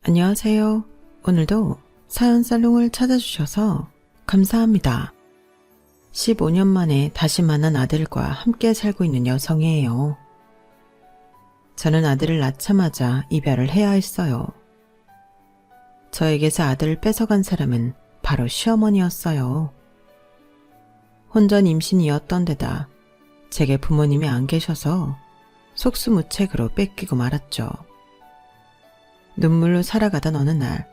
안녕하세요. 오늘도 사연 살롱을 찾아주셔서 감사합니다. 15년 만에 다시 만난 아들과 함께 살고 있는 여성이에요. 저는 아들을 낳자마자 이별을 해야 했어요. 저에게서 아들을 뺏어간 사람은 바로 시어머니였어요. 혼전 임신이었던 데다 제게 부모님이 안 계셔서 속수무책으로 뺏기고 말았죠. 눈물로 살아가던 어느 날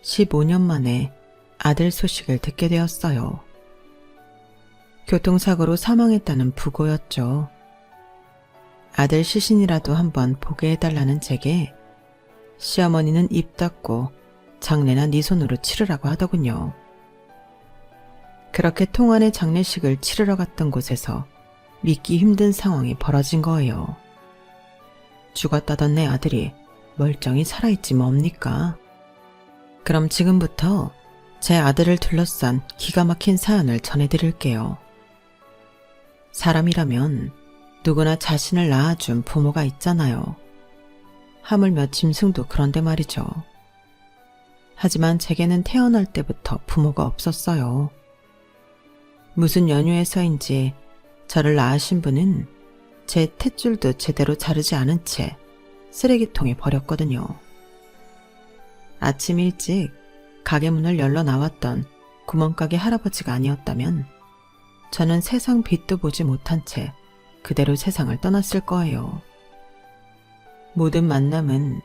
15년 만에 아들 소식을 듣게 되었어요. 교통사고로 사망했다는 부고였죠. 아들 시신이라도 한번 보게 해달라는 제게 시어머니는 입 닫고 장례나 네 손으로 치르라고 하더군요. 그렇게 통안의 장례식을 치르러 갔던 곳에서 믿기 힘든 상황이 벌어진 거예요. 죽었다던 내 아들이 멀쩡히 살아있지 뭡니까? 그럼 지금부터 제 아들을 둘러싼 기가 막힌 사연을 전해드릴게요. 사람이라면 누구나 자신을 낳아준 부모가 있잖아요. 하물며 짐승도 그런데 말이죠. 하지만 제게는 태어날 때부터 부모가 없었어요. 무슨 연유에서인지 저를 낳으신 분은 제 탯줄도 제대로 자르지 않은 채 쓰레기통에 버렸거든요. 아침 일찍 가게 문을 열러 나왔던 구멍가게 할아버지가 아니었다면 저는 세상 빛도 보지 못한 채 그대로 세상을 떠났을 거예요. 모든 만남은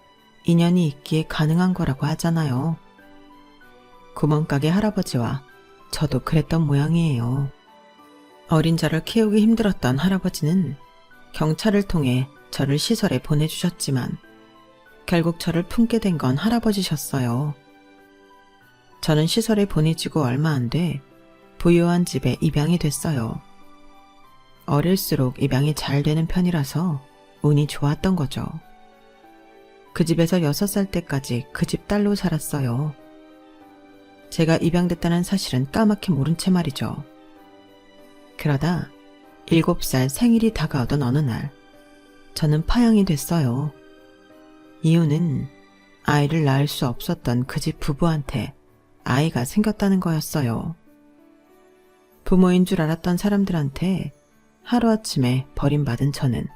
인연이 있기에 가능한 거라고 하잖아요. 구멍가게 할아버지와 저도 그랬던 모양이에요. 어린 저를 키우기 힘들었던 할아버지는 경찰을 통해 저를 시설에 보내주셨지만 결국 저를 품게 된 건 할아버지셨어요. 저는 시설에 보내지고 얼마 안 돼 부유한 집에 입양이 됐어요. 어릴수록 입양이 잘 되는 편이라서 운이 좋았던 거죠. 그 집에서 6살 때까지 그 집 딸로 살았어요. 제가 입양됐다는 사실은 까맣게 모른 채 말이죠. 그러다 7살 생일이 다가오던 어느 날 저는 파양이 됐어요. 이유는 아이를 낳을 수 없었던 그 집 부부한테 아이가 생겼다는 거였어요. 부모인 줄 알았던 사람들한테 하루아침에 버림받은 저는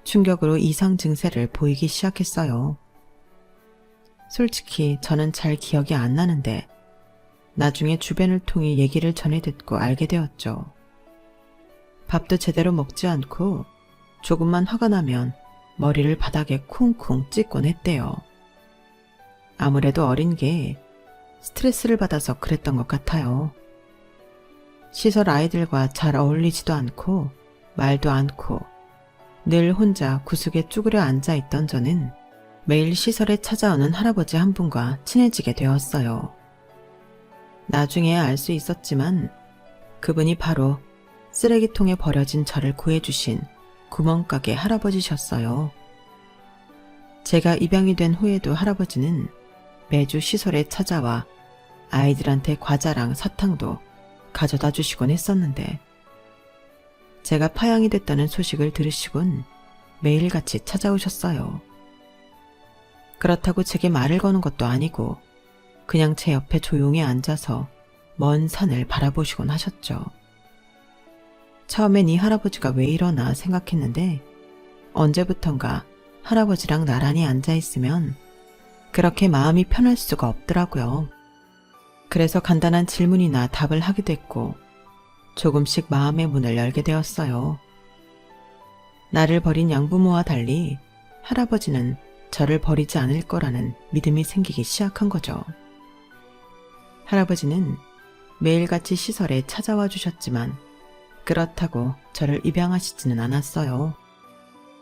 충격으로 이상 증세를 보이기 시작했어요. 솔직히 저는 잘 기억이 안 나는데 나중에 주변을 통해 얘기를 전해 듣고 알게 되었죠. 밥도 제대로 먹지 않고 조금만 화가 나면 머리를 바닥에 쿵쿵 찍곤 했대요. 아무래도 어린 게 스트레스를 받아서 그랬던 것 같아요. 시설 아이들과 잘 어울리지도 않고 말도 않고 늘 혼자 구석에 쭈그려 앉아있던 저는 매일 시설에 찾아오는 할아버지 한 분과 친해지게 되었어요. 나중에 알 수 있었지만 그분이 바로 쓰레기통에 버려진 저를 구해주신 구멍가게 할아버지셨어요. 제가 입양이 된 후에도 할아버지는 매주 시설에 찾아와 아이들한테 과자랑 사탕도 가져다 주시곤 했었는데 제가 파양이 됐다는 소식을 들으시곤 매일같이 찾아오셨어요. 그렇다고 제게 말을 거는 것도 아니고 그냥 제 옆에 조용히 앉아서 먼 산을 바라보시곤 하셨죠. 처음엔 이 할아버지가 왜 이러나 생각했는데 언제부턴가 할아버지랑 나란히 앉아있으면 그렇게 마음이 편할 수가 없더라고요. 그래서 간단한 질문이나 답을 하게 됐고 조금씩 마음의 문을 열게 되었어요. 나를 버린 양부모와 달리 할아버지는 저를 버리지 않을 거라는 믿음이 생기기 시작한 거죠. 할아버지는 매일같이 시설에 찾아와 주셨지만 그렇다고 저를 입양하시지는 않았어요.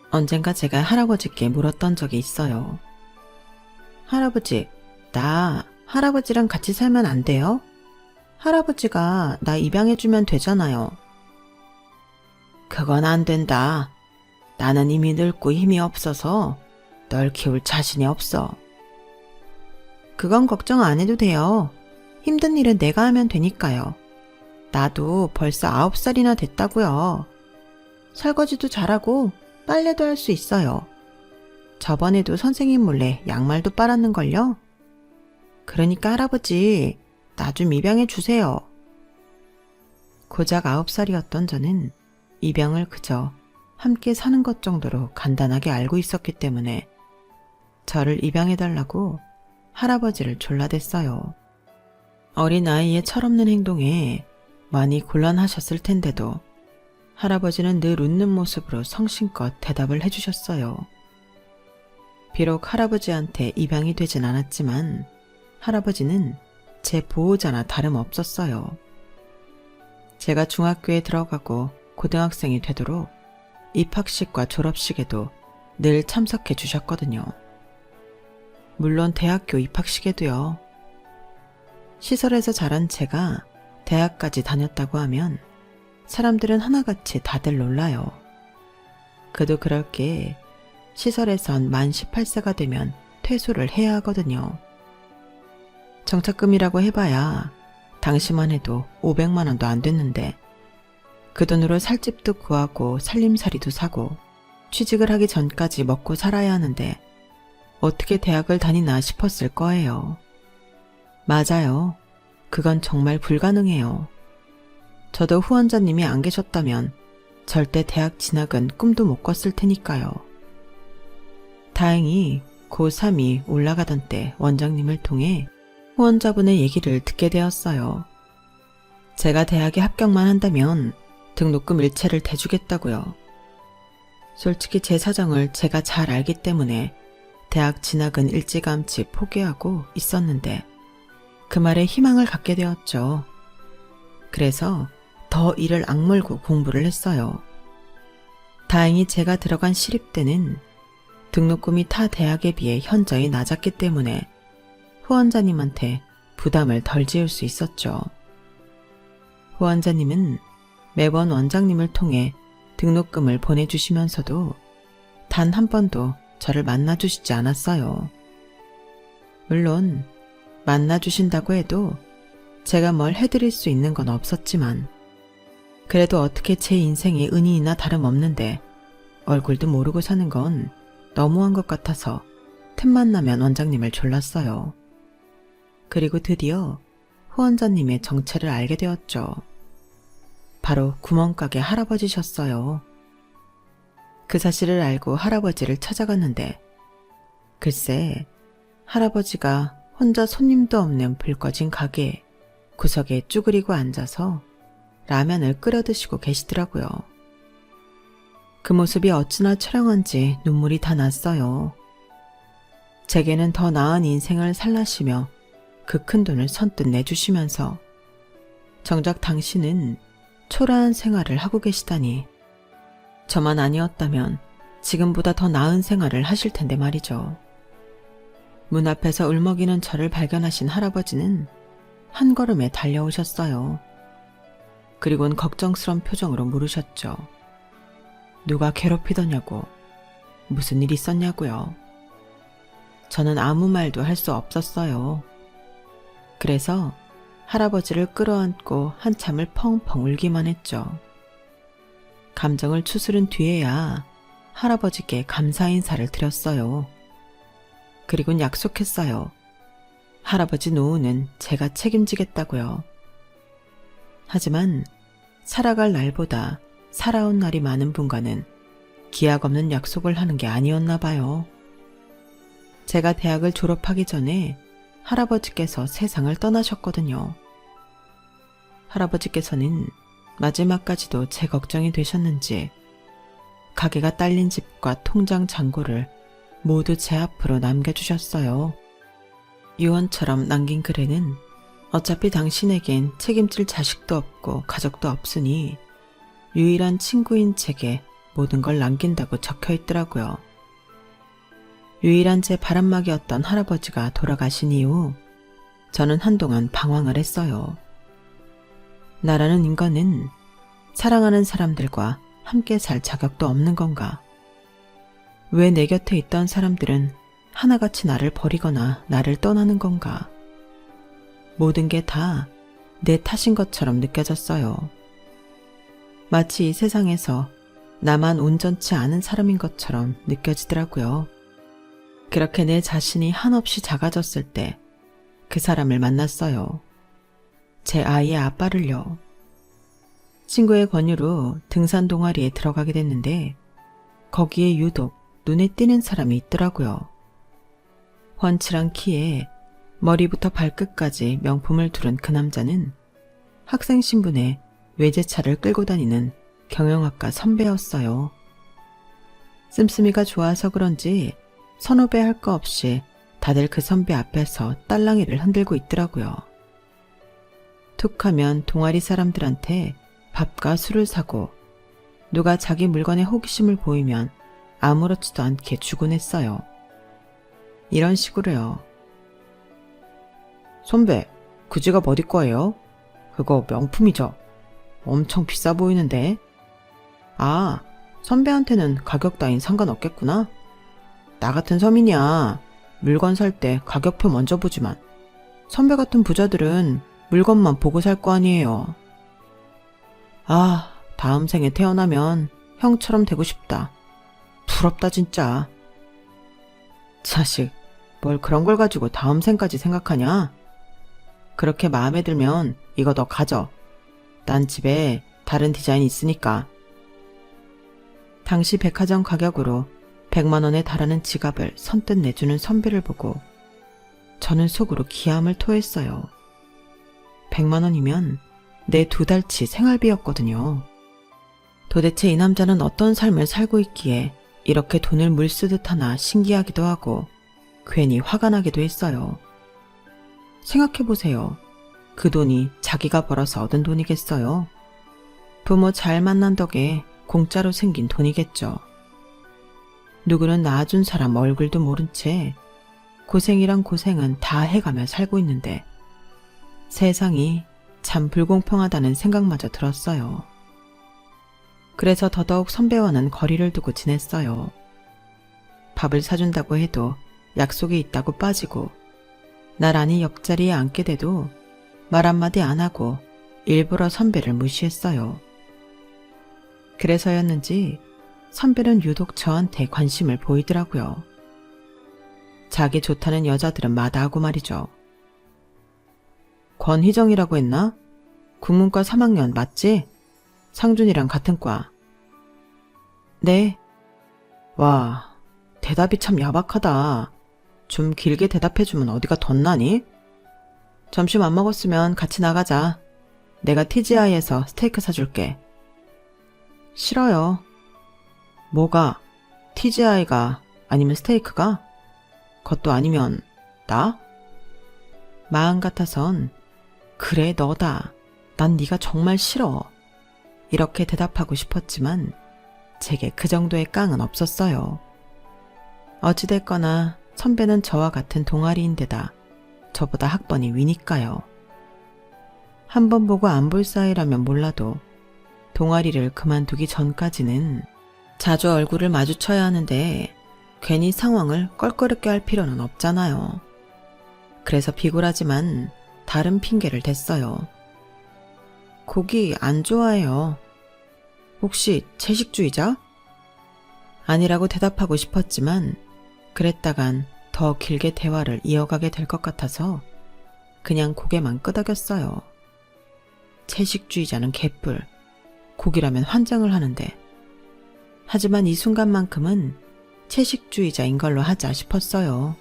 언젠가 제가 할아버지께 물었던 적이 있어요. 할아버지, 나 할아버지랑 같이 살면 안 돼요? 할아버지가 나 입양해주면 되잖아요. 그건 안 된다. 나는 이미 늙고 힘이 없어서 널 키울 자신이 없어. 그건 걱정 안 해도 돼요. 힘든 일은 내가 하면 되니까요. 나도 벌써 9살이나 됐다고요. 설거지도 잘하고 빨래도 할 수 있어요. 저번에도 선생님 몰래 양말도 빨았는걸요? 그러니까 할아버지, 나 좀 입양해 주세요. 고작 9살이었던 저는 입양을 그저 함께 사는 것 정도로 간단하게 알고 있었기 때문에 저를 입양해달라고 할아버지를 졸라댔어요. 어린 아이의 철없는 행동에 많이 곤란하셨을 텐데도 할아버지는 늘 웃는 모습으로 성심껏 대답을 해주셨어요. 비록 할아버지한테 입양이 되진 않았지만 할아버지는 제 보호자나 다름없었어요. 제가 중학교에 들어가고 고등학생이 되도록 입학식과 졸업식에도 늘 참석해 주셨거든요. 물론 대학교 입학식에도요. 시설에서 자란 제가 대학까지 다녔다고 하면 사람들은 하나같이 다들 놀라요. 그도 그럴 게 시설에선 만 18세가 되면 퇴소를 해야 하거든요. 정착금이라고 해봐야 당시만 해도 500만 원도 안 됐는데 그 돈으로 살집도 구하고 살림살이도 사고 취직을 하기 전까지 먹고 살아야 하는데 어떻게 대학을 다니나 싶었을 거예요. 맞아요. 그건 정말 불가능해요. 저도 후원자님이 안 계셨다면 절대 대학 진학은 꿈도 못 꿨을 테니까요. 다행히 고3이 올라가던 때 원장님을 통해 후원자분의 얘기를 듣게 되었어요. 제가 대학에 합격만 한다면 등록금 일체를 대주겠다고요. 솔직히 제 사정을 제가 잘 알기 때문에 대학 진학은 일찌감치 포기하고 있었는데 그 말에 희망을 갖게 되었죠. 그래서 더 이를 악물고 공부를 했어요. 다행히 제가 들어간 시립대는 등록금이 타 대학에 비해 현저히 낮았기 때문에 후원자님한테 부담을 덜 지을 수 있었죠. 후원자님은 매번 원장님을 통해 등록금을 보내주시면서도 단 한 번도 저를 만나주시지 않았어요. 물론 만나주신다고 해도 제가 뭘 해드릴 수 있는 건 없었지만 그래도 어떻게 제 인생에 은인이나 다름없는데 얼굴도 모르고 사는 건 너무한 것 같아서 틈만 나면 원장님을 졸랐어요. 그리고 드디어 후원자님의 정체를 알게 되었죠. 바로 구멍가게 할아버지셨어요. 그 사실을 알고 할아버지를 찾아갔는데 글쎄 할아버지가 혼자 손님도 없는 불 꺼진 가게에 구석에 쭈그리고 앉아서 라면을 끓여 드시고 계시더라고요. 그 모습이 어찌나 처량한지 눈물이 다 났어요. 제게는 더 나은 인생을 살라시며 그 큰 돈을 선뜻 내주시면서 정작 당신은 초라한 생활을 하고 계시다니 저만 아니었다면 지금보다 더 나은 생활을 하실 텐데 말이죠. 문 앞에서 울먹이는 저를 발견하신 할아버지는 한 걸음에 달려오셨어요. 그리고는 걱정스러운 표정으로 물으셨죠. 누가 괴롭히더냐고, 무슨 일 있었냐고요. 저는 아무 말도 할 수 없었어요. 그래서 할아버지를 끌어안고 한참을 펑펑 울기만 했죠. 감정을 추스른 뒤에야 할아버지께 감사 인사를 드렸어요. 그리곤 약속했어요. 할아버지 노후는 제가 책임지겠다고요. 하지만 살아갈 날보다 살아온 날이 많은 분과는 기약 없는 약속을 하는 게 아니었나 봐요. 제가 대학을 졸업하기 전에 할아버지께서 세상을 떠나셨거든요. 할아버지께서는 마지막까지도 제 걱정이 되셨는지 가게가 딸린 집과 통장 잔고를 모두 제 앞으로 남겨주셨어요. 유언처럼 남긴 글에는 어차피 당신에겐 책임질 자식도 없고 가족도 없으니 유일한 친구인 제게 모든 걸 남긴다고 적혀 있더라고요. 유일한 제 바람막이었던 할아버지가 돌아가신 이후 저는 한동안 방황을 했어요. 나라는 인간은 사랑하는 사람들과 함께 살 자격도 없는 건가? 왜 내 곁에 있던 사람들은 하나같이 나를 버리거나 나를 떠나는 건가? 모든 게 다 내 탓인 것처럼 느껴졌어요. 마치 이 세상에서 나만 온전치 않은 사람인 것처럼 느껴지더라고요. 그렇게 내 자신이 한없이 작아졌을 때 그 사람을 만났어요. 제 아이의 아빠를요. 친구의 권유로 등산 동아리에 들어가게 됐는데 거기에 유독 눈에 띄는 사람이 있더라고요. 훤칠한 키에 머리부터 발끝까지 명품을 두른 그 남자는 학생 신분에 외제차를 끌고 다니는 경영학과 선배였어요. 씀씀이가 좋아서 그런지 선후배 할 거 없이 다들 그 선배 앞에서 딸랑이를 흔들고 있더라고요. 툭하면 동아리 사람들한테 밥과 술을 사고 누가 자기 물건에 호기심을 보이면 아무렇지도 않게 주곤 했어요. 이런 식으로요. 선배, 그 지갑 어디 거예요? 그거 명품이죠? 엄청 비싸 보이는데. 아, 선배한테는 가격 따윈 상관없겠구나. 나 같은 서민이야. 물건 살 때 가격표 먼저 보지만 선배 같은 부자들은 물건만 보고 살 거 아니에요. 아, 다음 생에 태어나면 형처럼 되고 싶다. 부럽다 진짜. 자식, 뭘 그런 걸 가지고 다음 생까지 생각하냐? 그렇게 마음에 들면 이거 너 가져. 난 집에 다른 디자인 있으니까. 당시 백화점 가격으로 100만 원에 달하는 지갑을 선뜻 내주는 선배를 보고 저는 속으로 기함을 토했어요. 100만 원이면 내 2달치 생활비였거든요. 도대체 이 남자는 어떤 삶을 살고 있기에 이렇게 돈을 물쓰듯 하나 신기하기도 하고 괜히 화가 나기도 했어요. 생각해보세요. 그 돈이 자기가 벌어서 얻은 돈이겠어요? 부모 잘 만난 덕에 공짜로 생긴 돈이겠죠. 누구는 낳아준 사람 얼굴도 모른 채 고생이란 고생은 다 해가며 살고 있는데 세상이 참 불공평하다는 생각마저 들었어요. 그래서 더더욱 선배와는 거리를 두고 지냈어요. 밥을 사준다고 해도 약속이 있다고 빠지고 나란히 옆자리에 앉게 돼도 말 한마디 안 하고 일부러 선배를 무시했어요. 그래서였는지 선배는 유독 저한테 관심을 보이더라고요. 자기 좋다는 여자들은 마다하고 말이죠. 권희정이라고 했나? 국문과 3학년 맞지? 상준이랑 같은 과. 네. 와, 대답이 참 야박하다. 좀 길게 대답해주면 어디가 덧나니? 점심 안 먹었으면 같이 나가자. 내가 TGI에서 스테이크 사줄게. 싫어요. 뭐가? TGI가 아니면 스테이크가? 그것도 아니면 나? 마음 같아선 그래 너다. 난 네가 정말 싫어. 이렇게 대답하고 싶었지만 제게 그 정도의 깡은 없었어요. 어찌됐거나 선배는 저와 같은 동아리인데다 저보다 학번이 위니까요. 한 번 보고 안 볼 사이라면 몰라도 동아리를 그만두기 전까지는 자주 얼굴을 마주쳐야 하는데 괜히 상황을 껄끄럽게 할 필요는 없잖아요. 그래서 비굴하지만 다른 핑계를 댔어요. 고기 안 좋아해요. 혹시 채식주의자? 아니라고 대답하고 싶었지만 그랬다간 더 길게 대화를 이어가게 될 것 같아서 그냥 고개만 끄덕였어요. 채식주의자는 개뿔, 고기라면 환장을 하는데. 하지만 이 순간만큼은 채식주의자인 걸로 하자 싶었어요.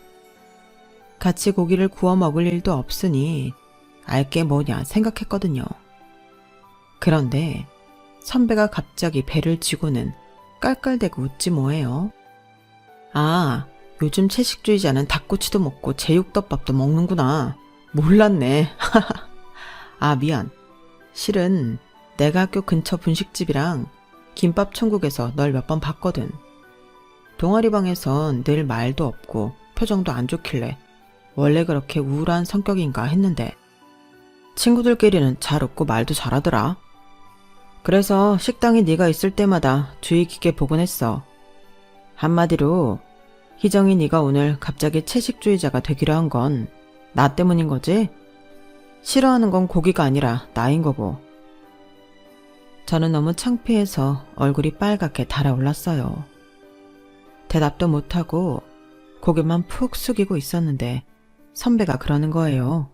같이 고기를 구워 먹을 일도 없으니 알게 뭐냐 생각했거든요. 그런데 선배가 갑자기 배를 쥐고는 깔깔대고 웃지 뭐예요. 아, 요즘 채식주의자는 닭꼬치도 먹고 제육덮밥도 먹는구나. 몰랐네. 아, 미안. 실은 내가 학교 근처 분식집이랑 김밥 천국에서 널 몇 번 봤거든. 동아리방에선 늘 말도 없고 표정도 안 좋길래 원래 그렇게 우울한 성격인가 했는데 친구들끼리는 잘 웃고 말도 잘하더라. 그래서 식당에 네가 있을 때마다 주의 깊게 보곤 했어. 한마디로 희정이 네가 오늘 갑자기 채식주의자가 되기로 한 건 나 때문인 거지? 싫어하는 건 고기가 아니라 나인 거고. 저는 너무 창피해서 얼굴이 빨갛게 달아올랐어요. 대답도 못하고 고개만 푹 숙이고 있었는데 선배가 그러는 거예요.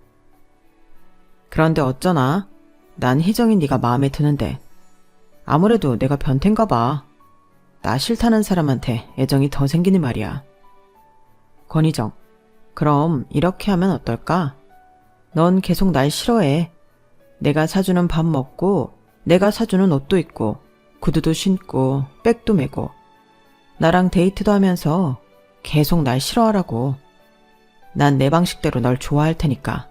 그런데 어쩌나? 난 희정이 네가 마음에 드는데 아무래도 내가 변태인가 봐. 나 싫다는 사람한테 애정이 더 생기는 말이야. 권희정, 그럼 이렇게 하면 어떨까? 넌 계속 날 싫어해. 내가 사주는 밥 먹고 내가 사주는 옷도 입고 구두도 신고 백도 메고 나랑 데이트도 하면서 계속 날 싫어하라고. 난 내 방식대로 널 좋아할 테니까.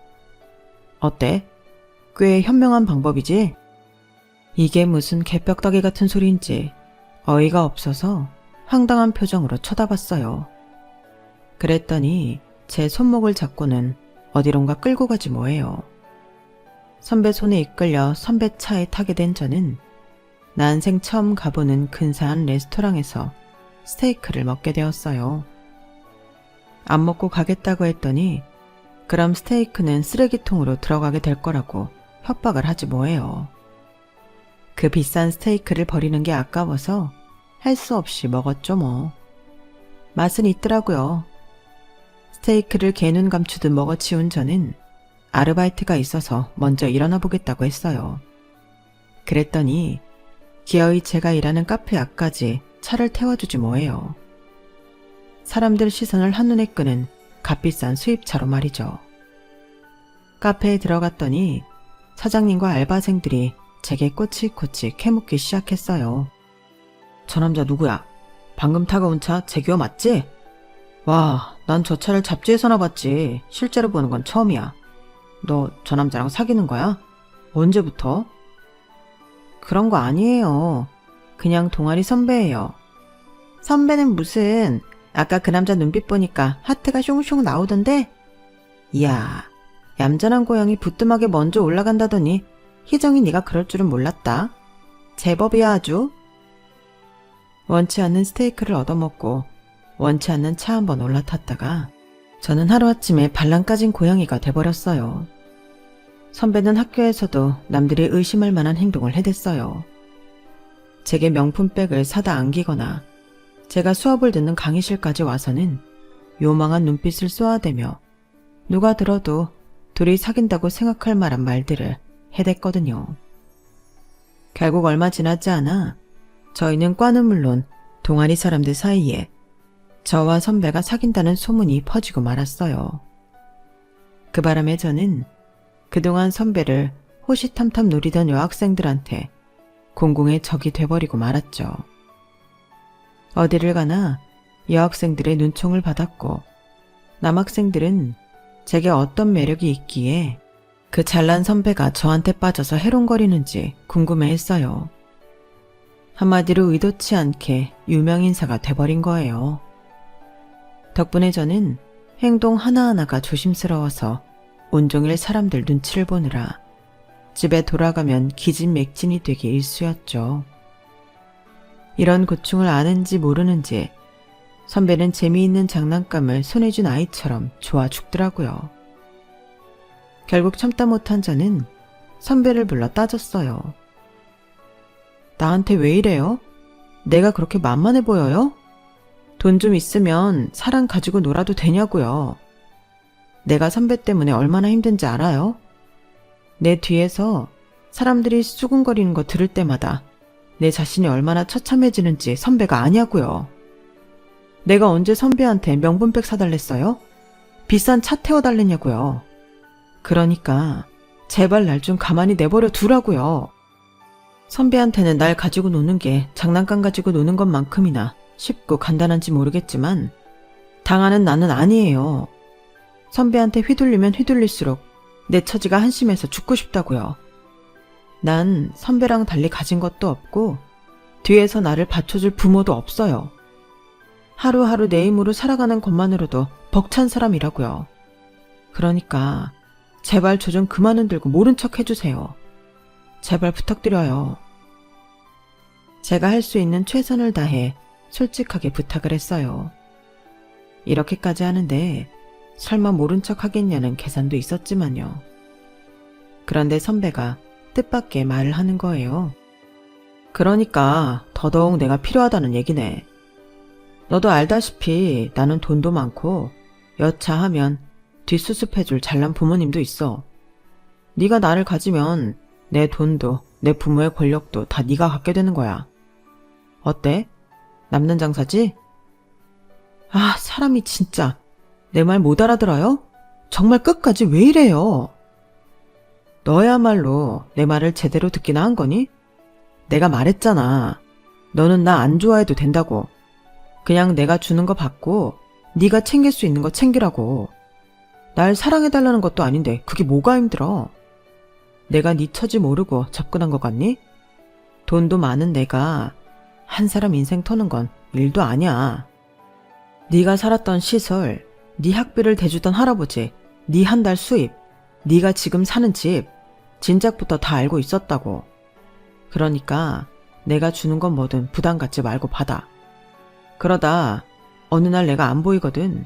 어때? 꽤 현명한 방법이지? 이게 무슨 개벽다귀 같은 소리인지 어이가 없어서 황당한 표정으로 쳐다봤어요. 그랬더니 제 손목을 잡고는 어디론가 끌고 가지 뭐예요. 선배 손에 이끌려 선배 차에 타게 된 저는 난생 처음 가보는 근사한 레스토랑에서 스테이크를 먹게 되었어요. 안 먹고 가겠다고 했더니 그럼 스테이크는 쓰레기통으로 들어가게 될 거라고 협박을 하지 뭐예요. 그 비싼 스테이크를 버리는 게 아까워서 할 수 없이 먹었죠 뭐. 맛은 있더라고요. 스테이크를 개눈 감추듯 먹어치운 저는 아르바이트가 있어서 먼저 일어나 보겠다고 했어요. 그랬더니 기어이 제가 일하는 카페 앞까지 차를 태워주지 뭐예요. 사람들 시선을 한눈에 끄는 값비싼 수입차로 말이죠. 카페에 들어갔더니 사장님과 알바생들이 제게 꼬치꼬치 캐묻기 시작했어요. 저 남자 누구야? 방금 타고 온 차 재규어 맞지? 와, 난 저 차를 잡지에서나 봤지. 실제로 보는 건 처음이야. 너 저 남자랑 사귀는 거야? 언제부터? 그런 거 아니에요. 그냥 동아리 선배예요. 선배는 무슨, 아까 그 남자 눈빛 보니까 하트가 숑숑 나오던데? 이야, 얌전한 고양이 부뚜막에 먼저 올라간다더니 희정이 네가 그럴 줄은 몰랐다. 제법이야 아주. 원치 않는 스테이크를 얻어먹고 원치 않는 차 한번 올라탔다가 저는 하루아침에 반란 까진 고양이가 돼버렸어요. 선배는 학교에서도 남들이 의심할 만한 행동을 해댔어요. 제게 명품백을 사다 안기거나 제가 수업을 듣는 강의실까지 와서는 요망한 눈빛을 쏘아대며 누가 들어도 둘이 사귄다고 생각할 만한 말들을 해댔거든요. 결국 얼마 지나지 않아 저희는 과는 물론 동아리 사람들 사이에 저와 선배가 사귄다는 소문이 퍼지고 말았어요. 그 바람에 저는 그동안 선배를 호시탐탐 노리던 여학생들한테 공공의 적이 돼버리고 말았죠. 어디를 가나 여학생들의 눈총을 받았고 남학생들은 제게 어떤 매력이 있기에 그 잘난 선배가 저한테 빠져서 해롱거리는지 궁금해했어요. 한마디로 의도치 않게 유명인사가 돼버린 거예요. 덕분에 저는 행동 하나하나가 조심스러워서 온종일 사람들 눈치를 보느라 집에 돌아가면 기진맥진이 되기 일쑤였죠. 이런 고충을 아는지 모르는지 선배는 재미있는 장난감을 손에 쥔 아이처럼 좋아 죽더라고요. 결국 참다 못한 저는 선배를 불러 따졌어요. 나한테 왜 이래요? 내가 그렇게 만만해 보여요? 돈 좀 있으면 사랑 가지고 놀아도 되냐고요. 내가 선배 때문에 얼마나 힘든지 알아요? 내 뒤에서 사람들이 수군거리는 거 들을 때마다 내 자신이 얼마나 처참해지는지 선배가 아냐고요. 내가 언제 선배한테 명품백 사달랬어요? 비싼 차 태워달랬냐고요. 그러니까 제발 날 좀 가만히 내버려 두라고요. 선배한테는 날 가지고 노는 게 장난감 가지고 노는 것만큼이나 쉽고 간단한지 모르겠지만 당하는 나는 아니에요. 선배한테 휘둘리면 휘둘릴수록 내 처지가 한심해서 죽고 싶다고요. 난 선배랑 달리 가진 것도 없고 뒤에서 나를 받쳐줄 부모도 없어요. 하루하루 내 힘으로 살아가는 것만으로도 벅찬 사람이라고요. 그러니까 제발 저 좀 그만 흔들고 모른 척 해주세요. 제발 부탁드려요. 제가 할 수 있는 최선을 다해 솔직하게 부탁을 했어요. 이렇게까지 하는데 설마 모른 척 하겠냐는 계산도 있었지만요. 그런데 선배가 뜻밖의 말을 하는 거예요. 그러니까 더더욱 내가 필요하다는 얘기네. 너도 알다시피 나는 돈도 많고 여차하면 뒷수습해줄 잘난 부모님도 있어. 네가 나를 가지면 내 돈도 내 부모의 권력도 다 네가 갖게 되는 거야. 어때? 남는 장사지? 아, 사람이 진짜 내 말 못 알아들어요? 정말 끝까지 왜 이래요? 너야말로 내 말을 제대로 듣기나 한 거니? 내가 말했잖아. 너는 나 안 좋아해도 된다고. 그냥 내가 주는 거 받고 네가 챙길 수 있는 거 챙기라고. 날 사랑해달라는 것도 아닌데 그게 뭐가 힘들어? 내가 네 처지 모르고 접근한 것 같니? 돈도 많은 내가 한 사람 인생 터는 건 일도 아니야. 네가 살았던 시설, 네 학비를 대주던 할아버지, 네 한 달 수입, 네가 지금 사는 집, 진작부터 다 알고 있었다고. 그러니까 내가 주는 건 뭐든 부담 갖지 말고 받아. 그러다 어느 날 내가 안 보이거든.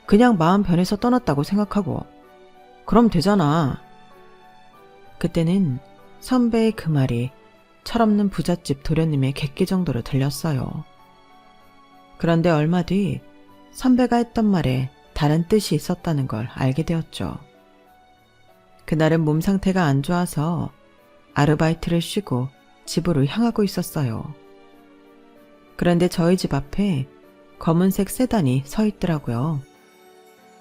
그냥 마음 변해서 떠났다고 생각하고. 그럼 되잖아. 그때는 선배의 그 말이 철없는 부잣집 도련님의 객기 정도로 들렸어요. 그런데 얼마 뒤 선배가 했던 말에 다른 뜻이 있었다는 걸 알게 되었죠. 그날은 몸 상태가 안 좋아서 아르바이트를 쉬고 집으로 향하고 있었어요. 그런데 저희 집 앞에 검은색 세단이 서 있더라고요.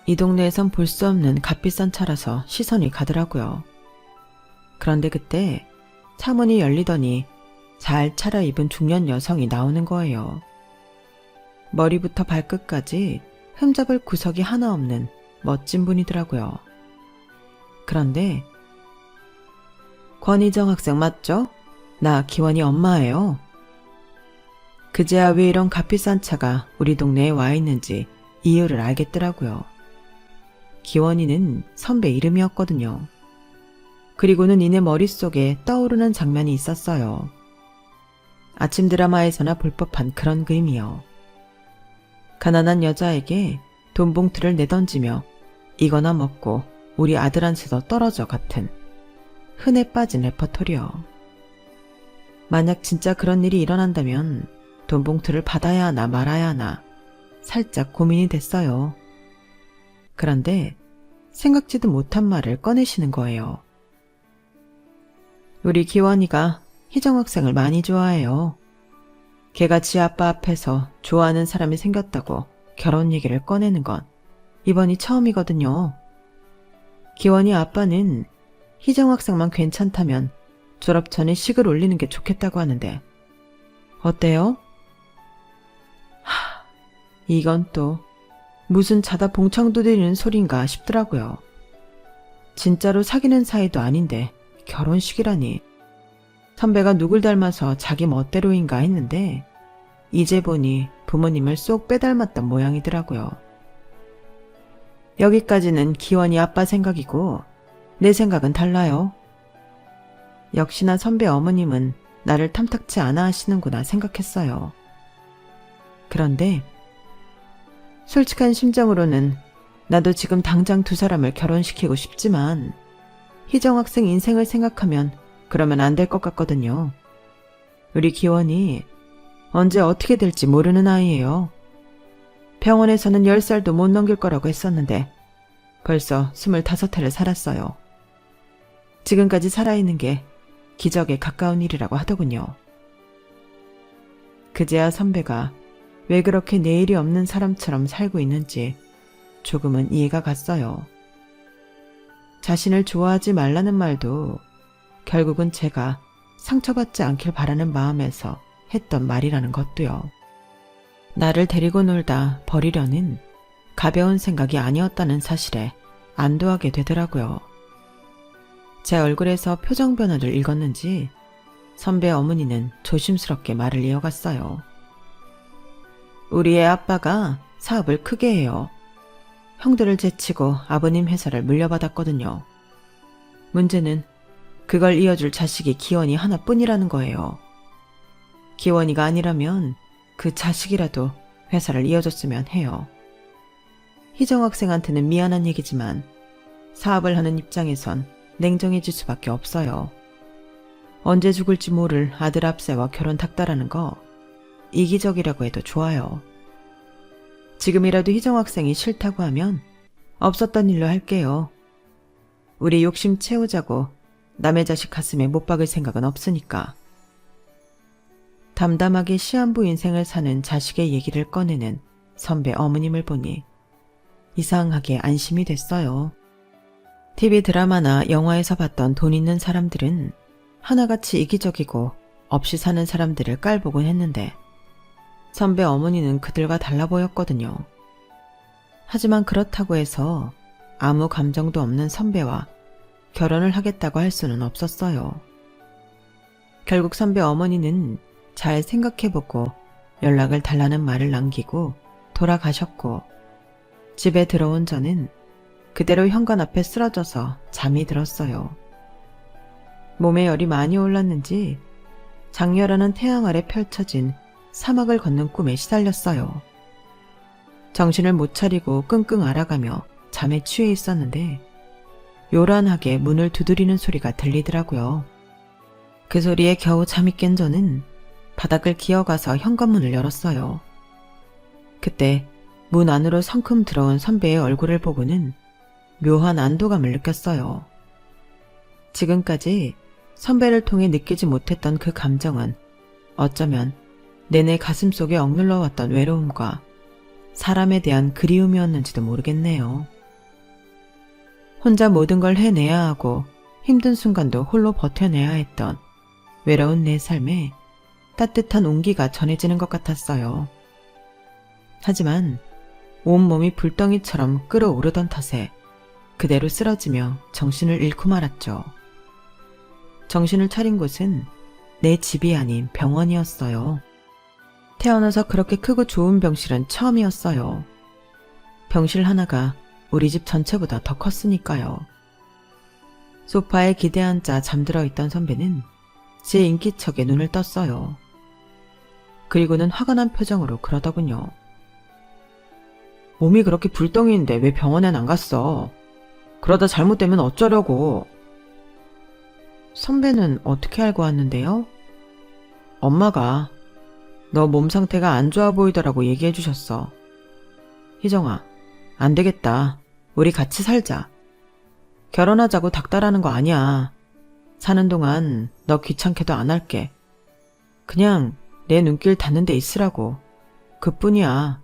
이 동네에선 볼 수 없는 값비싼 차라서 시선이 가더라고요. 그런데 그때 차문이 열리더니 잘 차려입은 중년 여성이 나오는 거예요. 머리부터 발끝까지 흠잡을 구석이 하나 없는 멋진 분이더라고요. 그런데 권희정 학생 맞죠? 나 기원이 엄마예요. 그제야 왜 이런 값비싼 차가 우리 동네에 와 있는지 이유를 알겠더라고요. 기원이는 선배 이름이었거든요. 그리고는 이내 머릿속에 떠오르는 장면이 있었어요. 아침 드라마에서나 볼 법한 그런 그림이요. 가난한 여자에게 돈 봉투를 내던지며 이거나 먹고 우리 아들한테도 떨어져 같은 흔해 빠진 레퍼토리요. 만약 진짜 그런 일이 일어난다면 돈 봉투를 받아야 하나 말아야 하나 살짝 고민이 됐어요. 그런데 생각지도 못한 말을 꺼내시는 거예요. 우리 기원이가 희정 학생을 많이 좋아해요. 걔가 지 아빠 앞에서 좋아하는 사람이 생겼다고 결혼 얘기를 꺼내는 건 이번이 처음이거든요. 기원이 아빠는 희정 학생만 괜찮다면 졸업 전에 식을 올리는 게 좋겠다고 하는데 어때요? 이건 또 무슨 자다 봉창 두드리는 소린가 싶더라고요. 진짜로 사귀는 사이도 아닌데 결혼식이라니. 선배가 누굴 닮아서 자기 멋대로인가 했는데 이제 보니 부모님을 쏙 빼닮았던 모양이더라고요. 여기까지는 기원이 아빠 생각이고 내 생각은 달라요. 역시나 선배 어머님은 나를 탐탁치 않아 하시는구나 생각했어요. 그런데 솔직한 심정으로는 나도 지금 당장 두 사람을 결혼시키고 싶지만 희정 학생 인생을 생각하면 그러면 안 될 것 같거든요. 우리 기원이 언제 어떻게 될지 모르는 아이예요. 병원에서는 10살도 못 넘길 거라고 했었는데 벌써 25해를 살았어요. 지금까지 살아있는 게 기적에 가까운 일이라고 하더군요. 그제야 선배가 왜 그렇게 내일이 없는 사람처럼 살고 있는지 조금은 이해가 갔어요. 자신을 좋아하지 말라는 말도 결국은 제가 상처받지 않길 바라는 마음에서 했던 말이라는 것도요. 나를 데리고 놀다 버리려는 가벼운 생각이 아니었다는 사실에 안도하게 되더라고요. 제 얼굴에서 표정 변화를 읽었는지 선배 어머니는 조심스럽게 말을 이어갔어요. 우리 애 아빠가 사업을 크게 해요. 형들을 제치고 아버님 회사를 물려받았거든요. 문제는 그걸 이어줄 자식이 기원이 하나뿐이라는 거예요. 기원이가 아니라면 그 자식이라도 회사를 이어줬으면 해요. 희정 학생한테는 미안한 얘기지만 사업을 하는 입장에선 냉정해질 수밖에 없어요. 언제 죽을지 모를 아들 앞세와 결혼 닥달하는 거 이기적이라고 해도 좋아요. 지금이라도 희정 학생이 싫다고 하면 없었던 일로 할게요. 우리 욕심 채우자고 남의 자식 가슴에 못 박을 생각은 없으니까. 담담하게 시한부 인생을 사는 자식의 얘기를 꺼내는 선배 어머님을 보니 이상하게 안심이 됐어요. TV 드라마나 영화에서 봤던 돈 있는 사람들은 하나같이 이기적이고 없이 사는 사람들을 깔보곤 했는데 선배 어머니는 그들과 달라 보였거든요. 하지만 그렇다고 해서 아무 감정도 없는 선배와 결혼을 하겠다고 할 수는 없었어요. 결국 선배 어머니는 잘 생각해보고 연락을 달라는 말을 남기고 돌아가셨고, 집에 들어온 저는 그대로 현관 앞에 쓰러져서 잠이 들었어요. 몸에 열이 많이 올랐는지 장렬하는 태양 아래 펼쳐진 사막을 걷는 꿈에 시달렸어요. 정신을 못 차리고 끙끙 앓아가며 잠에 취해 있었는데 요란하게 문을 두드리는 소리가 들리더라고요. 그 소리에 겨우 잠이 깬 저는 바닥을 기어가서 현관문을 열었어요. 그때 문 안으로 성큼 들어온 선배의 얼굴을 보고는 묘한 안도감을 느꼈어요. 지금까지 선배를 통해 느끼지 못했던 그 감정은 어쩌면 내내 가슴속에 억눌러왔던 외로움과 사람에 대한 그리움이었는지도 모르겠네요. 혼자 모든 걸 해내야 하고 힘든 순간도 홀로 버텨내야 했던 외로운 내 삶에 따뜻한 온기가 전해지는 것 같았어요. 하지만 온몸이 불덩이처럼 끓어오르던 탓에 그대로 쓰러지며 정신을 잃고 말았죠. 정신을 차린 곳은 내 집이 아닌 병원이었어요. 태어나서 그렇게 크고 좋은 병실은 처음이었어요. 병실 하나가 우리 집 전체보다 더 컸으니까요. 소파에 기대앉아 잠들어 있던 선배는 제 인기척에 눈을 떴어요. 그리고는 화가 난 표정으로 그러더군요. 몸이 그렇게 불덩이인데 왜 병원엔 안 갔어? 그러다 잘못되면 어쩌려고? 선배는 어떻게 알고 왔는데요? 엄마가 너 몸 상태가 안 좋아 보이더라고 얘기해 주셨어. 희정아, 안 되겠다. 우리 같이 살자. 결혼하자고 닥달하는 거 아니야. 사는 동안 너 귀찮게도 안 할게. 그냥 내 눈길 닿는 데 있으라고. 그뿐이야.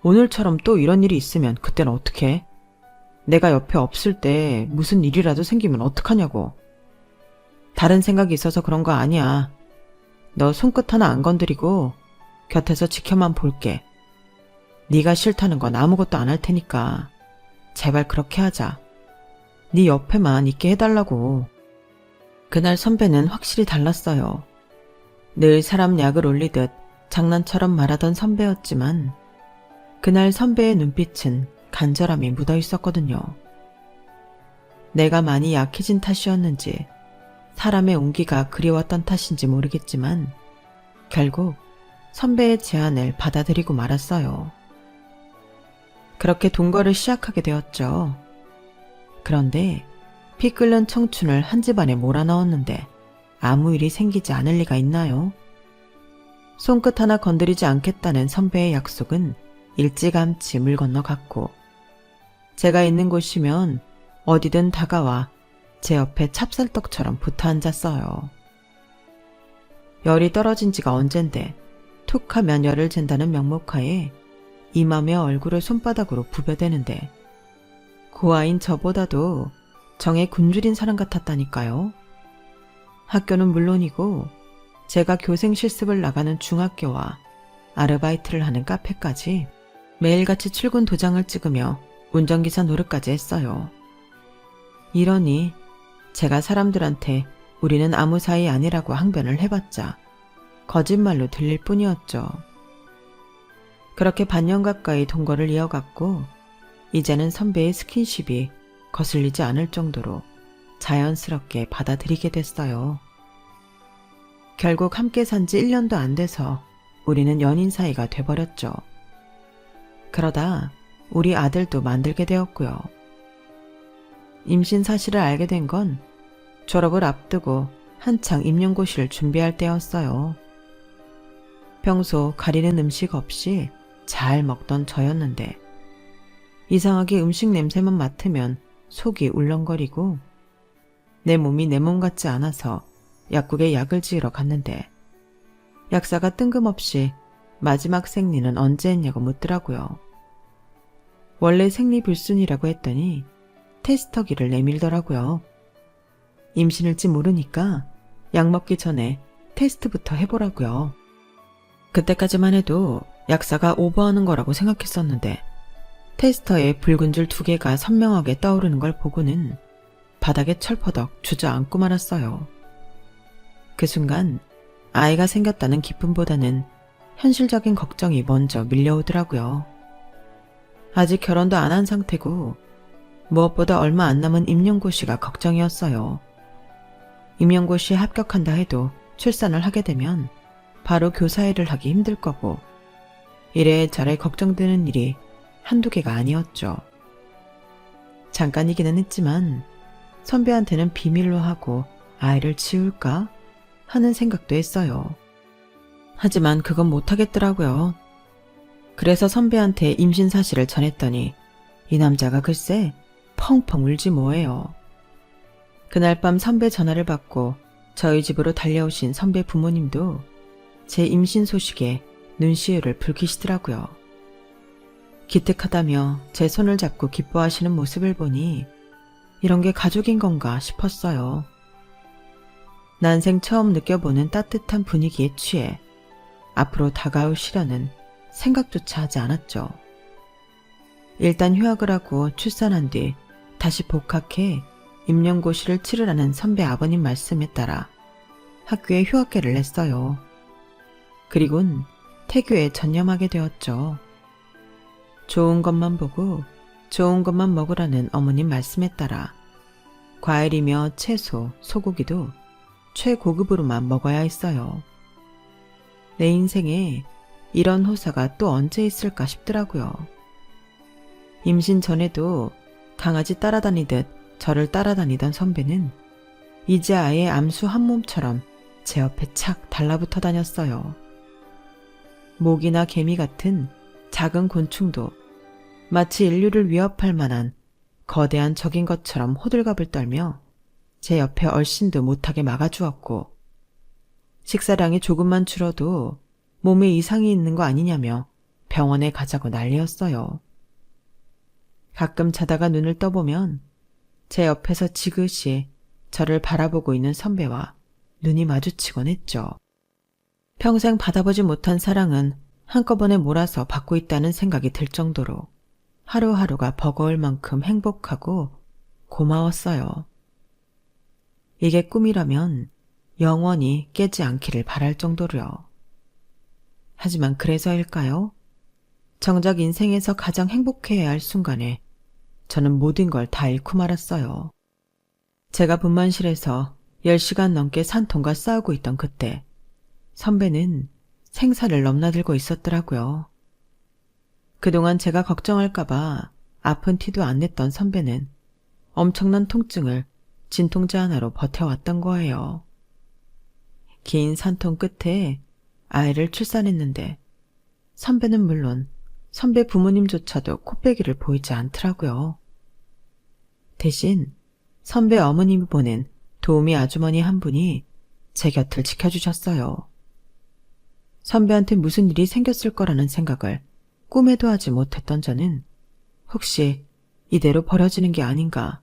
오늘처럼 또 이런 일이 있으면 그땐 어떡해? 내가 옆에 없을 때 무슨 일이라도 생기면 어떡하냐고. 다른 생각이 있어서 그런 거 아니야. 너 손끝 하나 안 건드리고 곁에서 지켜만 볼게. 네가 싫다는 건 아무것도 안 할 테니까 제발 그렇게 하자. 네 옆에만 있게 해달라고. 그날 선배는 확실히 달랐어요. 늘 사람 약을 올리듯 장난처럼 말하던 선배였지만 그날 선배의 눈빛은 간절함이 묻어 있었거든요. 내가 많이 약해진 탓이었는지 사람의 온기가 그리웠던 탓인지 모르겠지만 결국 선배의 제안을 받아들이고 말았어요. 그렇게 동거를 시작하게 되었죠. 그런데 피 끓는 청춘을 한 집안에 몰아넣었는데 아무 일이 생기지 않을 리가 있나요? 손끝 하나 건드리지 않겠다는 선배의 약속은 일찌감치 물 건너갔고 제가 있는 곳이면 어디든 다가와 제 옆에 찹쌀떡처럼 붙어 앉았어요. 열이 떨어진 지가 언젠데 툭 하면 열을 잰다는 명목하에 이마며 얼굴을 손바닥으로 부벼대는데 고아인 저보다도 정에 굶주린 사람 같았다니까요. 학교는 물론이고 제가 교생 실습을 나가는 중학교와 아르바이트를 하는 카페까지 매일같이 출근 도장을 찍으며 운전기사 노릇까지 했어요. 이러니 제가 사람들한테 우리는 아무 사이 아니라고 항변을 해봤자 거짓말로 들릴 뿐이었죠. 그렇게 반년 가까이 동거를 이어갔고 이제는 선배의 스킨십이 거슬리지 않을 정도로 자연스럽게 받아들이게 됐어요. 결국 함께 산 지 1년도 안 돼서 우리는 연인 사이가 돼버렸죠. 그러다 우리 아들도 만들게 되었고요. 임신 사실을 알게 된 건 졸업을 앞두고 한창 임용고시를 준비할 때였어요. 평소 가리는 음식 없이 잘 먹던 저였는데 이상하게 음식 냄새만 맡으면 속이 울렁거리고 내 몸이 내 몸 같지 않아서 약국에 약을 지으러 갔는데 약사가 뜬금없이 마지막 생리는 언제 했냐고 묻더라고요. 원래 생리 불순이라고 했더니 테스터기를 내밀더라고요. 임신일지 모르니까 약 먹기 전에 테스트부터 해보라고요. 그때까지만 해도 약사가 오버하는 거라고 생각했었는데 테스터에 붉은 줄 2개가 선명하게 떠오르는 걸 보고는 바닥에 철퍼덕 주저앉고 말았어요. 그 순간 아이가 생겼다는 기쁨보다는 현실적인 걱정이 먼저 밀려오더라고요. 아직 결혼도 안 한 상태고 무엇보다 얼마 안 남은 임용고시가 걱정이었어요. 임용고시에 합격한다 해도 출산을 하게 되면 바로 교사 일을 하기 힘들 거고 이래저래 걱정되는 일이 한두 개가 아니었죠. 잠깐이기는 했지만 선배한테는 비밀로 하고 아이를 지울까 하는 생각도 했어요. 하지만 그건 못하겠더라고요. 그래서 선배한테 임신 사실을 전했더니 이 남자가 글쎄 펑펑 울지 뭐예요. 그날 밤 선배 전화를 받고 저희 집으로 달려오신 선배 부모님도 제 임신 소식에 눈시울을 붉히시더라고요. 기특하다며 제 손을 잡고 기뻐하시는 모습을 보니 이런 게 가족인 건가 싶었어요. 난생 처음 느껴보는 따뜻한 분위기에 취해 앞으로 다가올 시련은 생각조차 하지 않았죠. 일단 휴학을 하고 출산한 뒤 다시 복학해 임용고시를 치르라는 선배 아버님 말씀에 따라 학교에 휴학계를 냈어요. 그리곤 태교에 전념하게 되었죠. 좋은 것만 보고 좋은 것만 먹으라는 어머님 말씀에 따라 과일이며 채소, 소고기도 최고급으로만 먹어야 했어요. 내 인생에 이런 호사가 또 언제 있을까 싶더라고요. 임신 전에도 강아지 따라다니듯 저를 따라다니던 선배는 이제 아예 암수 한 몸처럼 제 옆에 착 달라붙어 다녔어요. 모기나 개미 같은 작은 곤충도 마치 인류를 위협할 만한 거대한 적인 것처럼 호들갑을 떨며 제 옆에 얼씬도 못하게 막아주었고 식사량이 조금만 줄어도 몸에 이상이 있는 거 아니냐며 병원에 가자고 난리였어요. 가끔 자다가 눈을 떠보면 제 옆에서 지그시 저를 바라보고 있는 선배와 눈이 마주치곤 했죠. 평생 받아보지 못한 사랑은 한꺼번에 몰아서 받고 있다는 생각이 들 정도로 하루하루가 버거울 만큼 행복하고 고마웠어요. 이게 꿈이라면 영원히 깨지 않기를 바랄 정도로요. 하지만 그래서일까요? 정작 인생에서 가장 행복해야 할 순간에 저는 모든 걸 다 잃고 말았어요. 제가 분만실에서 10시간 넘게 산통과 싸우고 있던 그때 선배는 생사를 넘나들고 있었더라고요. 그동안 제가 걱정할까봐 아픈 티도 안 냈던 선배는 엄청난 통증을 진통제 하나로 버텨왔던 거예요. 긴 산통 끝에 아이를 출산했는데 선배는 물론 선배 부모님조차도 코빼기를 보이지 않더라고요. 대신 선배 어머님이 보낸 도우미 아주머니 한 분이 제 곁을 지켜주셨어요. 선배한테 무슨 일이 생겼을 거라는 생각을 꿈에도 하지 못했던 저는 혹시 이대로 버려지는 게 아닌가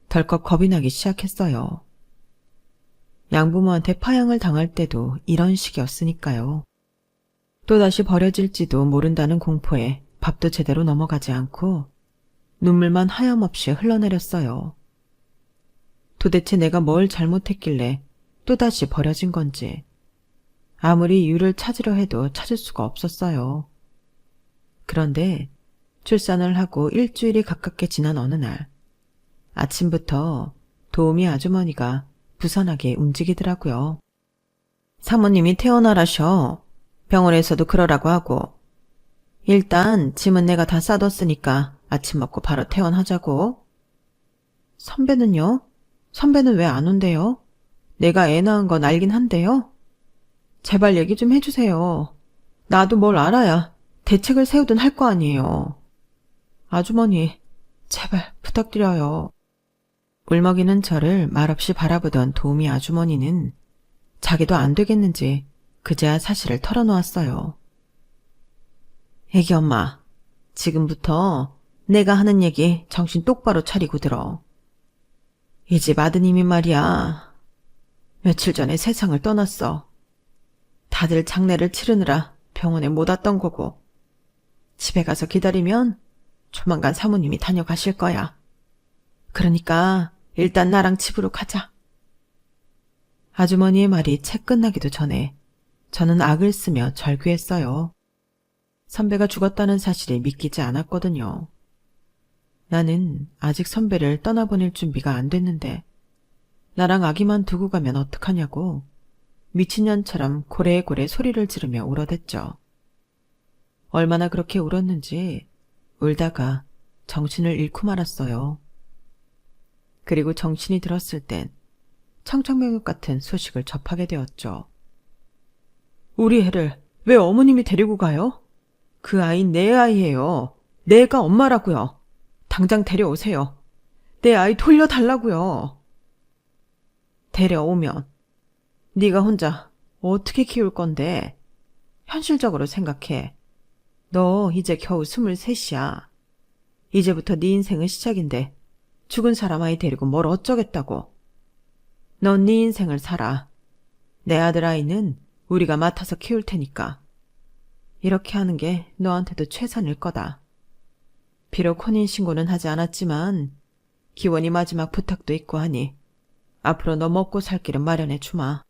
덜컥 겁이 나기 시작했어요. 양부모한테 파양을 당할 때도 이런 식이었으니까요. 또다시 버려질지도 모른다는 공포에 밥도 제대로 넘어가지 않고 눈물만 하염없이 흘러내렸어요. 도대체 내가 뭘 잘못했길래 또다시 버려진 건지 아무리 이유를 찾으려 해도 찾을 수가 없었어요. 그런데 출산을 하고 일주일이 가깝게 지난 어느 날 아침부터 도우미 아주머니가 부산하게 움직이더라고요. 사모님이 퇴원하라셔. 병원에서도 그러라고 하고. 일단 짐은 내가 다 싸뒀으니까 아침 먹고 바로 퇴원하자고. 선배는요? 선배는 왜 안 온대요? 내가 애 낳은 건 알긴 한데요. 제발 얘기 좀 해주세요. 나도 뭘 알아야 대책을 세우든 할 거 아니에요. 아주머니, 제발 부탁드려요. 울먹이는 저를 말없이 바라보던 도우미 아주머니는 자기도 안 되겠는지 그제야 사실을 털어놓았어요. 애기 엄마, 지금부터 내가 하는 얘기 정신 똑바로 차리고 들어. 이 집 아드님이 말이야. 며칠 전에 세상을 떠났어. 다들 장례를 치르느라 병원에 못 왔던 거고. 집에 가서 기다리면 조만간 사모님이 다녀가실 거야. 그러니까 일단 나랑 집으로 가자. 아주머니의 말이 채 끝나기도 전에 저는 악을 쓰며 절규했어요. 선배가 죽었다는 사실이 믿기지 않았거든요. 나는 아직 선배를 떠나보낼 준비가 안 됐는데 나랑 아기만 두고 가면 어떡하냐고 미친년처럼 고래고래 소리를 지르며 울어댔죠. 얼마나 그렇게 울었는지 울다가 정신을 잃고 말았어요. 그리고 정신이 들었을 땐 청천벽력 같은 소식을 접하게 되었죠. 우리 애를 왜 어머님이 데리고 가요? 그 아이는 내 아이예요. 내가 엄마라고요. 당장 데려오세요. 내 아이 돌려달라고요. 데려오면 네가 혼자 어떻게 키울 건데? 현실적으로 생각해. 너 이제 겨우 23이야. 이제부터 네 인생은 시작인데 죽은 사람 아이 데리고 뭘 어쩌겠다고. 넌 네 인생을 살아. 내 아들 아이는 우리가 맡아서 키울 테니까. 이렇게 하는 게 너한테도 최선일 거다. 비록 혼인신고는 하지 않았지만 기원이 마지막 부탁도 있고 하니 앞으로 너 먹고 살 길은 마련해 주마.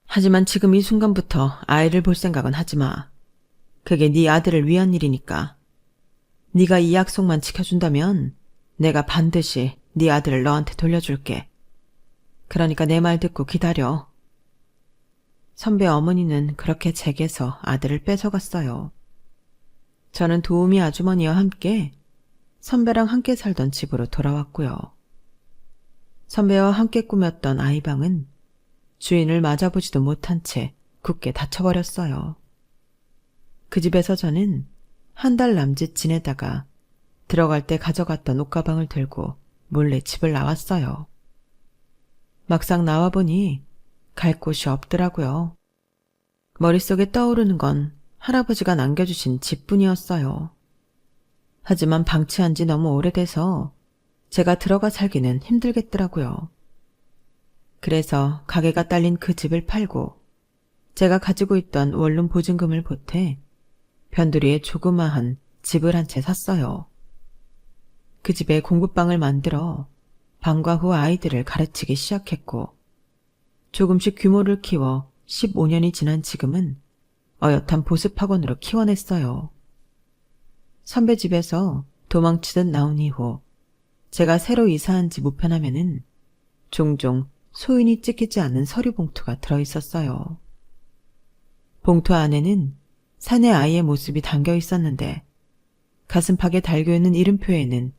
하지만 지금 이 순간부터 아이를 볼 생각은 하지 마. 그게 네 아들을 위한 일이니까. 네가 이 약속만 지켜준다면 내가 반드시 네 아들을 너한테 돌려줄게. 그러니까 내 말 듣고 기다려. 선배 어머니는 그렇게 제게서 아들을 뺏어갔어요. 저는 도우미 아주머니와 함께 선배랑 함께 살던 집으로 돌아왔고요. 선배와 함께 꾸몄던 아이방은 주인을 맞아보지도 못한 채 굳게 닫혀버렸어요. 그 집에서 저는 한 달 남짓 지내다가 들어갈 때 가져갔던 옷가방을 들고 몰래 집을 나왔어요. 막상 나와보니 갈 곳이 없더라고요. 머릿속에 떠오르는 건 할아버지가 남겨주신 집뿐이었어요. 하지만 방치한 지 너무 오래돼서 제가 들어가 살기는 힘들겠더라고요. 그래서 가게가 딸린 그 집을 팔고 제가 가지고 있던 원룸 보증금을 보태 변두리에 조그마한 집을 한 채 샀어요. 그 집에 공부방을 만들어 방과 후 아이들을 가르치기 시작했고 조금씩 규모를 키워 15년이 지난 지금은 어엿한 보습학원으로 키워냈어요. 선배 집에서 도망치듯 나온 이후 제가 새로 이사한 집 우편함에는 종종 소인이 찍히지 않은 서류 봉투가 들어있었어요. 봉투 안에는 사내 아이의 모습이 담겨 있었는데 가슴팍에 달겨있는 이름표에는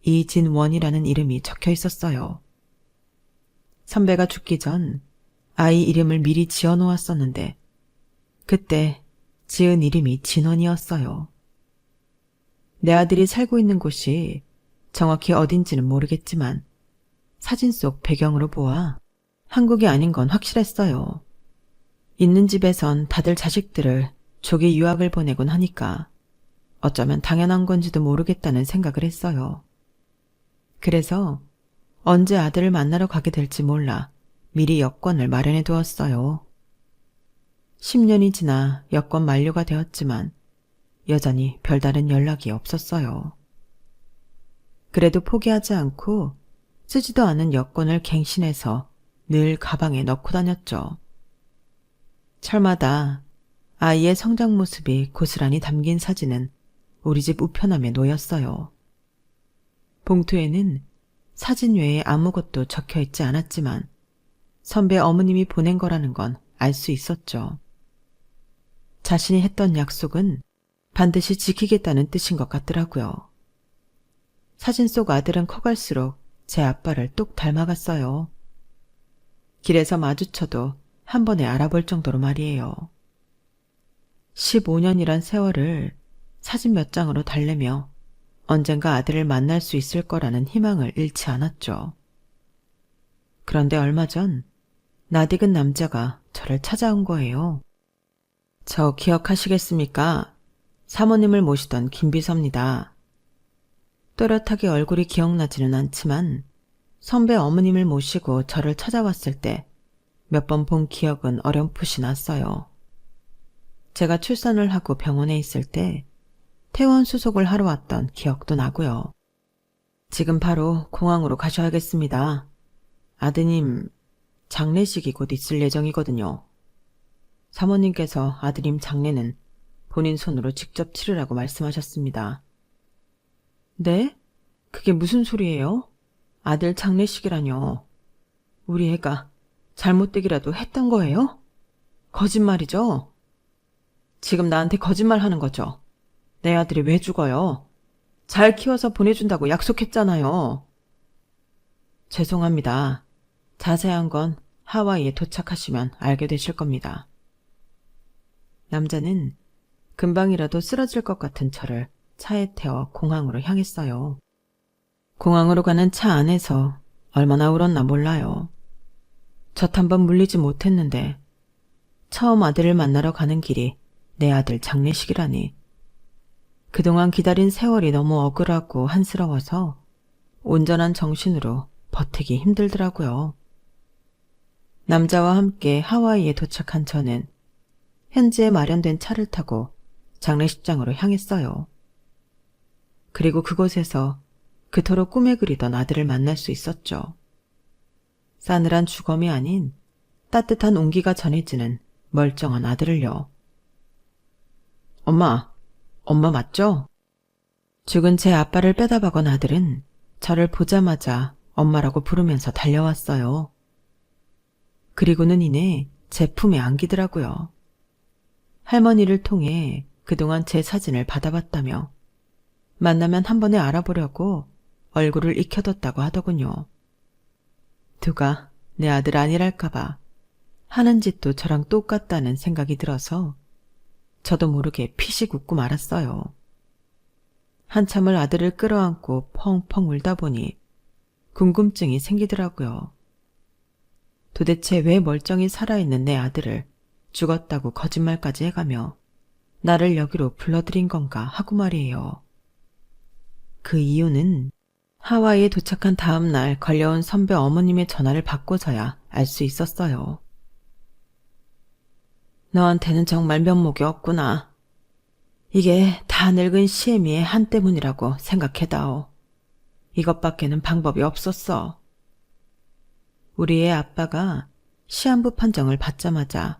이진원이라는 이름이 적혀 있었어요. 선배가 죽기 전 아이 이름을 미리 지어놓았었는데 그때 지은 이름이 진원이었어요. 내 아들이 살고 있는 곳이 정확히 어딘지는 모르겠지만 사진 속 배경으로 보아 한국이 아닌 건 확실했어요. 있는 집에선 다들 자식들을 조기 유학을 보내곤 하니까 어쩌면 당연한 건지도 모르겠다는 생각을 했어요. 그래서 언제 아들을 만나러 가게 될지 몰라 미리 여권을 마련해 두었어요. 10년이 지나 여권 만료가 되었지만 여전히 별다른 연락이 없었어요. 그래도 포기하지 않고 쓰지도 않은 여권을 갱신해서 늘 가방에 넣고 다녔죠. 철마다 아이의 성장 모습이 고스란히 담긴 사진은 우리 집 우편함에 놓였어요. 봉투에는 사진 외에 아무것도 적혀 있지 않았지만 선배 어머님이 보낸 거라는 건 알 수 있었죠. 자신이 했던 약속은 반드시 지키겠다는 뜻인 것 같더라고요. 사진 속 아들은 커갈수록 제 아빠를 똑 닮아갔어요. 길에서 마주쳐도 한 번에 알아볼 정도로 말이에요. 15년이란 세월을 사진 몇 장으로 달래며 언젠가 아들을 만날 수 있을 거라는 희망을 잃지 않았죠. 그런데 얼마 전 낯익은 남자가 저를 찾아온 거예요. 저 기억하시겠습니까? 사모님을 모시던 김비서입니다. 또렷하게 얼굴이 기억나지는 않지만 선배 어머님을 모시고 저를 찾아왔을 때 몇 번 본 기억은 어렴풋이 났어요. 제가 출산을 하고 병원에 있을 때 퇴원 수속을 하러 왔던 기억도 나고요. 지금 바로 공항으로 가셔야겠습니다. 아드님 장례식이 곧 있을 예정이거든요. 사모님께서 아드님 장례는 본인 손으로 직접 치르라고 말씀하셨습니다. 네? 그게 무슨 소리예요? 아들 장례식이라뇨. 우리 애가 잘못되기라도 했던 거예요? 거짓말이죠? 지금 나한테 거짓말 하는 거죠? 내 아들이 왜 죽어요? 잘 키워서 보내준다고 약속했잖아요. 죄송합니다. 자세한 건 하와이에 도착하시면 알게 되실 겁니다. 남자는 금방이라도 쓰러질 것 같은 저를 차에 태워 공항으로 향했어요. 공항으로 가는 차 안에서 얼마나 울었나 몰라요. 젖 한 번 물리지 못했는데 처음 아들을 만나러 가는 길이 내 아들 장례식이라니. 그동안 기다린 세월이 너무 억울하고 한스러워서 온전한 정신으로 버티기 힘들더라고요. 남자와 함께 하와이에 도착한 저는 현지에 마련된 차를 타고 장례식장으로 향했어요. 그리고 그곳에서 그토록 꿈에 그리던 아들을 만날 수 있었죠. 싸늘한 주검이 아닌 따뜻한 온기가 전해지는 멀쩡한 아들을요. 엄마 맞죠? 죽은 제 아빠를 빼다박은 아들은 저를 보자마자 엄마라고 부르면서 달려왔어요. 그리고는 이내 제 품에 안기더라고요. 할머니를 통해 그동안 제 사진을 받아봤다며 만나면 한 번에 알아보려고 얼굴을 익혀뒀다고 하더군요. 누가 내 아들 아니랄까봐 하는 짓도 저랑 똑같다는 생각이 들어서 저도 모르게 피식 웃고 말았어요. 한참을 아들을 끌어안고 펑펑 울다 보니 궁금증이 생기더라고요. 도대체 왜 멀쩡히 살아있는 내 아들을 죽었다고 거짓말까지 해가며 나를 여기로 불러들인 건가 하고 말이에요. 그 이유는 하와이에 도착한 다음 날 걸려온 선배 어머님의 전화를 받고서야 알 수 있었어요. 너한테는 정말 면목이 없구나. 이게 다 늙은 시애미의 한 때문이라고 생각해다오. 이것밖에는 방법이 없었어. 우리의 아빠가 시한부 판정을 받자마자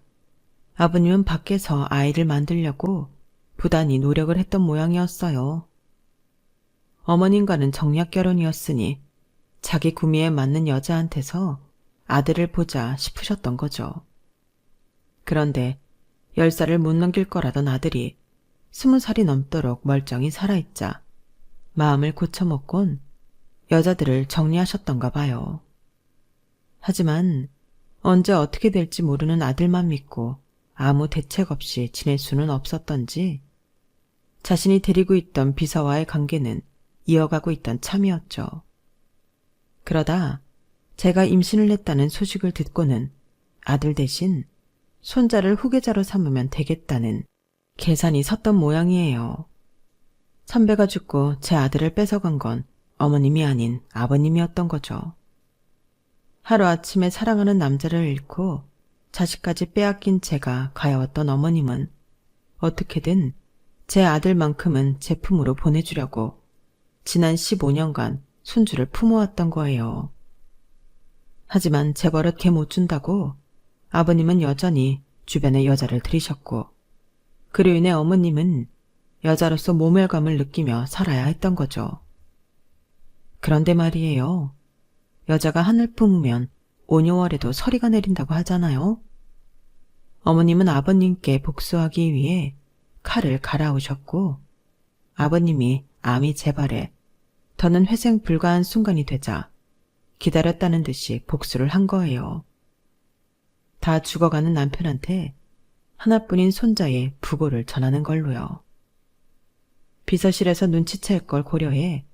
아버님은 밖에서 아이를 만들려고 부단히 노력을 했던 모양이었어요. 어머님과는 정략 결혼이었으니 자기 구미에 맞는 여자한테서 아들을 보자 싶으셨던 거죠. 그런데 10살을 못 넘길 거라던 아들이 20살이 넘도록 멀쩡히 살아있자 마음을 고쳐먹곤 여자들을 정리하셨던가 봐요. 하지만 언제 어떻게 될지 모르는 아들만 믿고 아무 대책 없이 지낼 수는 없었던지 자신이 데리고 있던 비서와의 관계는 이어가고 있던 참이었죠. 그러다 제가 임신을 했다는 소식을 듣고는 아들 대신 손자를 후계자로 삼으면 되겠다는 계산이 섰던 모양이에요. 선배가 죽고 제 아들을 뺏어간 건 어머님이 아닌 아버님이었던 거죠. 하루아침에 사랑하는 남자를 잃고 자식까지 빼앗긴 제가 가여웠던 어머님은 어떻게든 제 아들만큼은 제 품으로 보내주려고 지난 15년간 손주를 품어왔던 거예요. 하지만 제 버릇 걔 못 준다고 아버님은 여전히 주변에 여자를 들이셨고 그로 인해 어머님은 여자로서 모멸감을 느끼며 살아야 했던 거죠. 그런데 말이에요. 여자가 하늘 품으면 온요월에도 서리가 내린다고 하잖아요. 어머님은 아버님께 복수하기 위해 칼을 갈아오셨고 아버님이 암이 재발해 더는 회생 불가한 순간이 되자 기다렸다는 듯이 복수를 한 거예요. 다 죽어가는 남편한테 하나뿐인 손자의 부고를 전하는 걸로요. 비서실에서 눈치챌 걸 고려해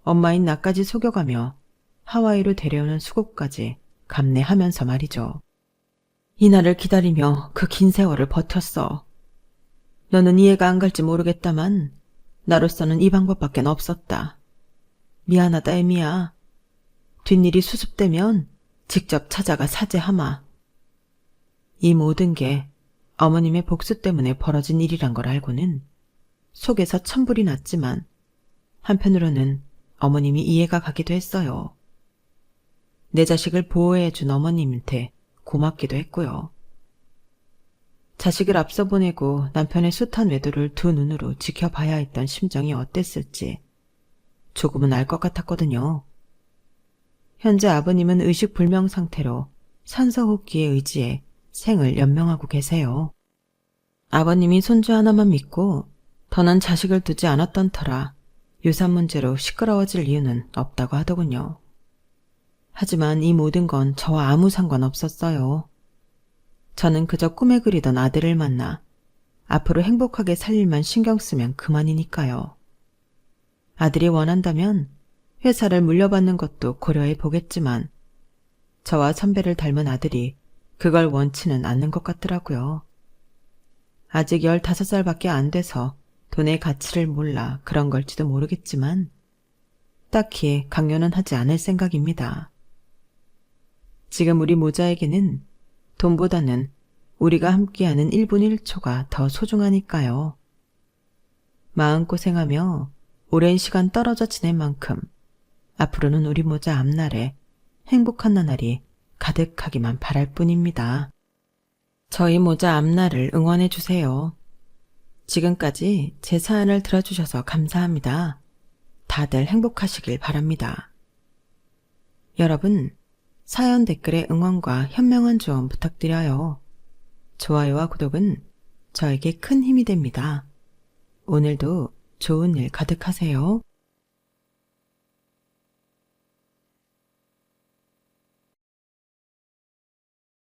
엄마인 나까지 속여가며 하와이로 데려오는 수고까지 감내하면서 말이죠. 이날을 기다리며 그 긴 세월을 버텼어. 너는 이해가 안 갈지 모르겠다만 나로서는 이 방법밖엔 없었다. 미안하다, 애미야. 뒷일이 수습되면 직접 찾아가 사죄하마. 이 모든 게 어머님의 복수 때문에 벌어진 일이란 걸 알고는 속에서 천불이 났지만 한편으로는 어머님이 이해가 가기도 했어요. 내 자식을 보호해준 어머님한테 고맙기도 했고요. 자식을 앞서 보내고 남편의 숱한 외도를 두 눈으로 지켜봐야 했던 심정이 어땠을지 조금은 알 것 같았거든요. 현재 아버님은 의식불명 상태로 산소호흡기에 의지해 생을 연명하고 계세요. 아버님이 손주 하나만 믿고 더는 자식을 두지 않았던 터라 유산 문제로 시끄러워질 이유는 없다고 하더군요. 하지만 이 모든 건 저와 아무 상관없었어요. 저는 그저 꿈에 그리던 아들을 만나 앞으로 행복하게 살 일만 신경 쓰면 그만이니까요. 아들이 원한다면 회사를 물려받는 것도 고려해 보겠지만 저와 선배를 닮은 아들이 그걸 원치는 않는 것 같더라고요. 아직 15살밖에 안 돼서 돈의 가치를 몰라 그런 걸지도 모르겠지만 딱히 강요는 하지 않을 생각입니다. 지금 우리 모자에게는 돈보다는 우리가 함께하는 1분 1초가 더 소중하니까요. 마음고생하며 오랜 시간 떨어져 지낸 만큼 앞으로는 우리 모자 앞날에 행복한 나날이 가득하기만 바랄 뿐입니다. 저희 모자 앞날을 응원해주세요. 지금까지 제 사연을 들어주셔서 감사합니다. 다들 행복하시길 바랍니다. 여러분, 사연 댓글에 응원과 현명한 조언 부탁드려요. 좋아요와 구독은 저에게 큰 힘이 됩니다. 오늘도 좋은 일 가득하세요.